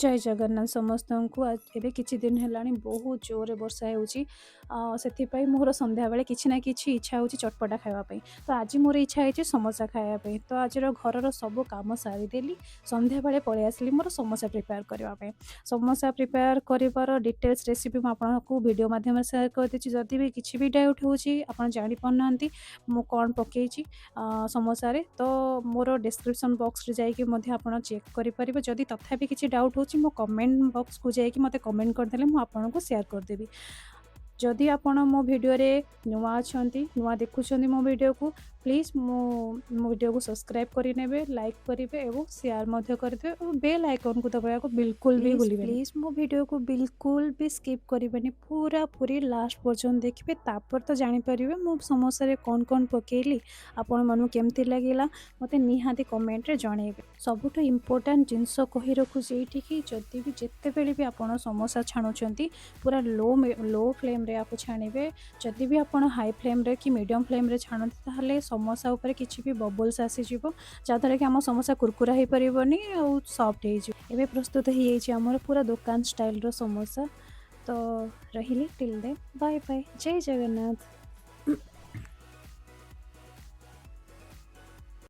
जय जगन्नाथ समस्तଙ୍କୁ ଏବେ କିଛି ଦିନ ହେଲାଣି ବହୁତ ଜୋରରେ ବର୍ଷା ହେଉଛି। ସେଥିପାଇଁ ମୋର ସନ୍ଧ୍ୟାବେଳେ କିଛି ନା କିଛି ଇଚ୍ଛା ହେଉଛି ଚଟପଟା ଖାଇବା ପାଇଁ। ତ ଆଜି ମୋର ଇଚ୍ଛା ହେଇଛି ସମୋସା ଖାଇବା ପାଇଁ। ତ ଆଜିର ଘରର ସବୁ କାମ ସାରିଦେଲି, ସନ୍ଧ୍ୟାବେଳେ ପଳେଇ ଆସିଲି ମୋର ସମୋସା ପ୍ରିପେୟାର କରିବା ପାଇଁ। ସମୋସା ପ୍ରିପେୟାର କରିବାର ଡିଟେଲ୍ସ ରେସିପି ମୁଁ ଆପଣଙ୍କୁ ଭିଡ଼ିଓ ମାଧ୍ୟମରେ ସେୟାର କରିଦେଇଛି। ଯଦି ବି କିଛି ବି ଡାଉଟ୍ ହେଉଛି, ଆପଣ ଜାଣିପାରୁନାହାନ୍ତି ମୁଁ କ'ଣ ପକେଇଛି ସମୋସାରେ, ତ ମୋର ଡେସ୍କ୍ରିପସନ୍ ବକ୍ସରେ ଯାଇକି ମଧ୍ୟ ଆପଣ ଚେକ୍ କରିପାରିବେ। ଯଦି ତଥାପି କିଛି ଡାଉଟ୍ ହେଉଛି ମୋ କମେଣ୍ଟ ବକ୍ସକୁ ଯାଇକି ମୋତେ କମେଣ୍ଟ କରିଦେଲେ ମୁଁ ଆପଣଙ୍କୁ ସେୟାର କରିଦେବି। ଯଦି ଆପଣ ମୋ ଭିଡ଼ିଓରେ ନୂଆ ଅଛନ୍ତି, ନୂଆ ଦେଖୁଛନ୍ତି ମୋ ଭିଡ଼ିଓକୁ, ପ୍ଲିଜ୍ ମୋ ଭିଡ଼ିଓକୁ ସବସ୍କ୍ରାଇବ୍ କରିନେବେ, ଲାଇକ୍ କରିବେ ଏବଂ ସେୟାର ମଧ୍ୟ କରିଦେବେ ଏବଂ ବେଲ୍ ଆଇକନ୍କୁ ଦବାଇବାକୁ ବିଲକୁଲ ବି ଭୁଲିବେନି। ପ୍ଲିଜ୍ ମୋ ଭିଡ଼ିଓକୁ ବିଲକୁଲ ବି ସ୍କିପ୍ କରିବେନି, ପୁରାପୁରି ଲାଷ୍ଟ ପର୍ଯ୍ୟନ୍ତ ଦେଖିବେ। ତାପରେ ତ ଜାଣିପାରିବେ ମୁଁ ସମୋସାରେ କ'ଣ କ'ଣ ପକେଇଲି, ଆପଣମାନଙ୍କୁ କେମିତି ଲାଗିଲା ମୋତେ ନିହାତି କମେଣ୍ଟରେ ଜଣାଇବେ। ସବୁଠୁ ଇମ୍ପୋର୍ଟାଣ୍ଟ ଜିନିଷ କହି ରଖୁଛି ଏଇଠିକି, ଯଦି ବି ଯେତେବେଳେ ବି ଆପଣ ସମୋସା ଛାଣୁଛନ୍ତି ପୁରା ଲୋ ଫ୍ଲେମ୍ରେ ଆକୁ ଛାଣିବେ। ଯଦି ବି ଆପଣ ହାଇ ଫ୍ଲେମ୍ରେ କି ମିଡ଼ିୟମ୍ ଫ୍ଲେମ୍ରେ ଛାଣନ୍ତି ତାହେଲେ ସମୋସା ଉପରେ କିଛି ବି ବବଲ୍ସ ଆସିଯିବ, ଯାହାଦ୍ୱାରା କି ଆମ ସମୋସା କୁରକୁରା ହେଇପାରିବନି ଆଉ ସଫ୍ଟ ହେଇଯିବ। ଏବେ ପ୍ରସ୍ତୁତ ହେଇଯାଇଛି ଆମର ପୁରା ଦୋକାନ ଷ୍ଟାଇଲ୍ର ସମୋସା। ତ ରହିଲି, ଟିଲ୍ ଦେନ୍ ବାଏ ବାଏ, ଜୟ ଜଗନ୍ନାଥ।